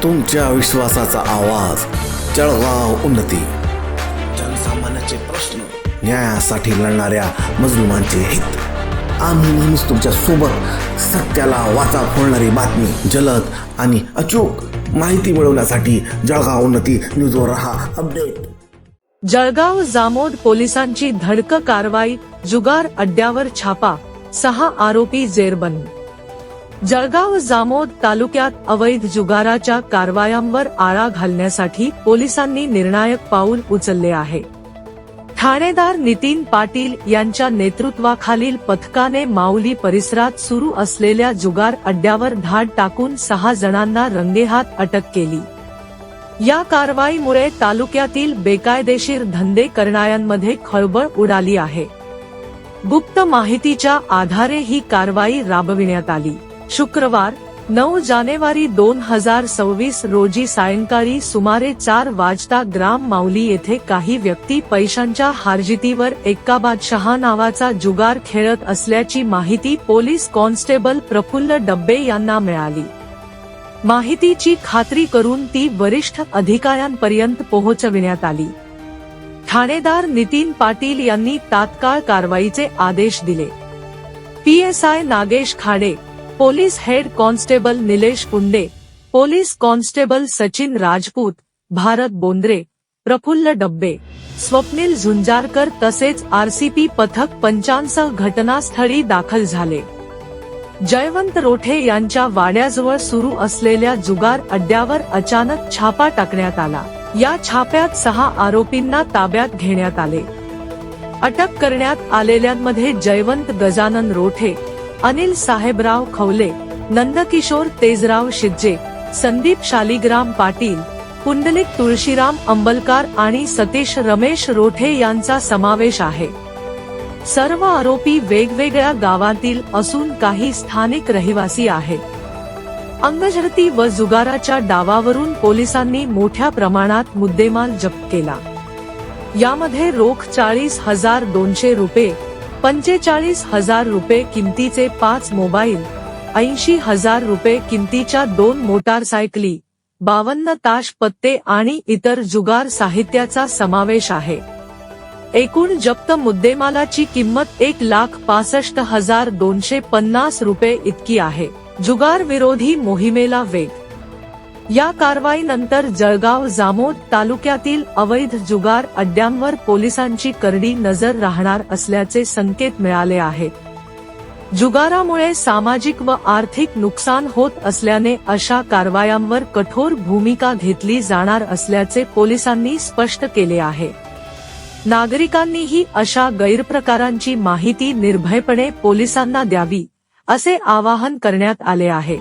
तुमच्या विश्वासाचा आवाज, जळगाव उन्नती. जनसामान्याचे प्रश्न, न्यायासाठी लढणाऱ्या मजलुमांचे हित. आम्ही नेहमीच तुमच्या सोबत. सत्याला वाचा फोडणारी बातमी, जलद आणि अचूक माहिती मिळवण्यासाठी जळगाव उन्नती न्यूजवर रहा अपडेट. जळगाव जामोद पोलिसांची धडक कारवाई, जुगार अड्ड्यावर छापा, 6 आरोपी जेरबंद. जळगाव जामोद तालुक्यात अवैध जुगाराच्या कारवायांवर आळा घालण्यासाठी पोलिसांनी निर्णायक पाऊल उचलले आहे. ठाणेदार नितीन पाटील यांच्या नेतृत्वाखालील पथकाने माऊली परिसरात सुरू असलेल्या जुगार अड्ड्यावर धाड टाकून 6 जणांना रंगेहात अटक केली. या कारवाईमुळे तालुक्यातील बेकायदेशीर धंदे करणाऱ्यांमध्ये खळबळ उडाली आहे. गुप्त माहितीच्या आधारे ही कारवाई राबविण्यात आली. शुक्रवार 9 जानेवारी 2026 रोजी सायंकाळी सुमारे 4 वाजता ग्राम माऊली येथे काही व्यक्ती पैशांच्या हारजीतीवर एक्का बादशहा नावाचा जुगार खेळत असल्याची माहिती पोलीस कॉन्स्टेबल प्रफुल्ल डब्बे यांना मिळाली. माहितीची खात्री करून ती वरिष्ठ अधिकाऱ्यांपर्यंत पोहोचविण्यात आली. ठाणेदार नितीन पाटील यांनी तात्काळ कारवाईचे आदेश दिले. PSI Nagesh Khade, police head constable Nilesh Punde, police constable Sachin Rajput, Bharat Bondre, Praful Dabbe, Swapnil झुंजारकर तसेच RCP पथक पंचांसह घटनास्थळी दाखल झाले. जयवंत रोठे यांच्या वाड्याजवळ सुरू असलेल्या जुगार अड्ड्यावर अचानक छापा टाकण्यात आला. या छाप्यात 6 आरोपींना ताब्यात घेण्यात आले. अटक करण्यात आलेल्यांमध्ये जयवंत गजानन रोठे, अनिल साहेबराव खवले, नंदकिशोर तेजराव शिज्जे, संदीप शालिग्राम पाटील, पुंडलिक तुळशीराम अंबलकार आणि सतीश रमेश रोठे यांचा समावेश आहे. सर्व आरोपी वेगवेगळ्या गावातील असून काही स्थानिक रहिवासी आहेत. अंगझडती व जुगाराच्या डावावरून पोलिसांनी मोठ्या प्रमाणात मुद्देमाल जप्त केला. यामध्ये रोख 40,200 रुपये, 45,000 रुपये किमतीचे 5 मोबाईल, 80,000 रुपये किमतीच्या 2 मोटारसायकली, 52 ताश पत्ते आणि इतर जुगार साहित्याचा समावेश आहे. एकूण जप्त मुद्देमालाची किंमत 1,65,250 रुपये इतकी आहे. जुगार विरोधी मोहिमेला वेग. या कारवाईनंतर जळगाव जामोद तालुक्यातील अवैध जुगार अड्ड्यांवर पोलिसांची करडी नजर राहणार असल्याचे संकेत मिळाले आहेत. जुगारामुळे सामाजिक व आर्थिक नुकसान होत असल्याने अशा कारवायांवर कठोर भूमिका घेतली जाणार असल्याचे पोलिसांनी स्पष्ट केले आहे. नागरिकांनीही अशा गैरप्रकारांची माहिती निर्भयपणे पोलिसांना द्यावी, असे आवाहन करण्यात आले आहे.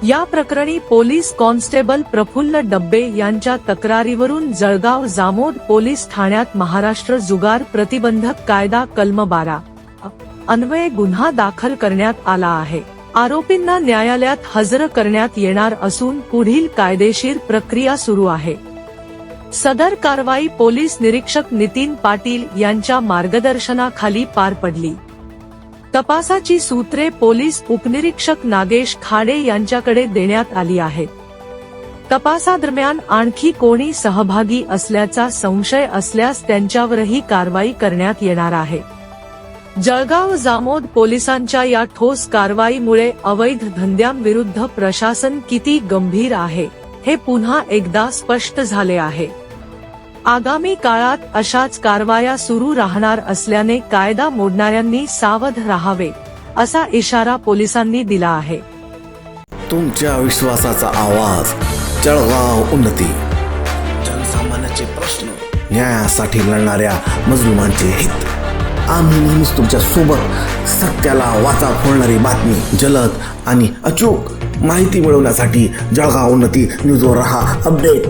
या प्रकरणी पोलीस कॉन्स्टेबल प्रफुल्ल डब्बे यांच्या तक्रारीवरून जळगाव जामोद पोलीस ठाण्यात महाराष्ट्र जुगार प्रतिबंधक कायदा कलम 12 अन्वये गुन्हा दाखल करण्यात आला आहे. आरोपींना न्यायालयात हजर करण्यात येणार असून पुढील कायदेशीर प्रक्रिया सुरू आहे. सदर कारवाई पोलीस निरीक्षक नितीन पाटील यांच्या मार्गदर्शनाखाली पार पडली. तपासाची सूत्रे पोलीस उपनिरीक्षक नागेश खाडे यांच्याकडे देण्यात आली आहेत. तपासादरम्यान आणखी कोणी सहभागी असल्याचा संशय असल्यास त्यांच्यावरही कारवाई करण्यात येणार आहे. जळगाव जामोद पोलिसांच्या या ठोस कारवाईमुळे अवैध धंद्यांविरुद्ध प्रशासन किती गंभीर आहे, हे पुन्हा एकदा स्पष्ट झाले आहे. आगामी काळात अशाच कारवाया सुरू राहणार असल्याने कायदा मोडणाऱ्यांनी सावध राहावे, असा इशारा पोलिसांनी दिला आहे. तुमच्या विश्वासाचा आवाज, जळगाव उन्नती. जनसामान्याचे प्रश्न, न्यायासाठी लढणाऱ्या मजलुमांचे हित. आम्ही नेहमीच तुमच्या सोबत. सत्याला वाचा फोडणारी बातमी, जलद आणि अचूक माहिती मिळवण्यासाठी जळगाव उन्नती न्यूजवर रहा अपडेट.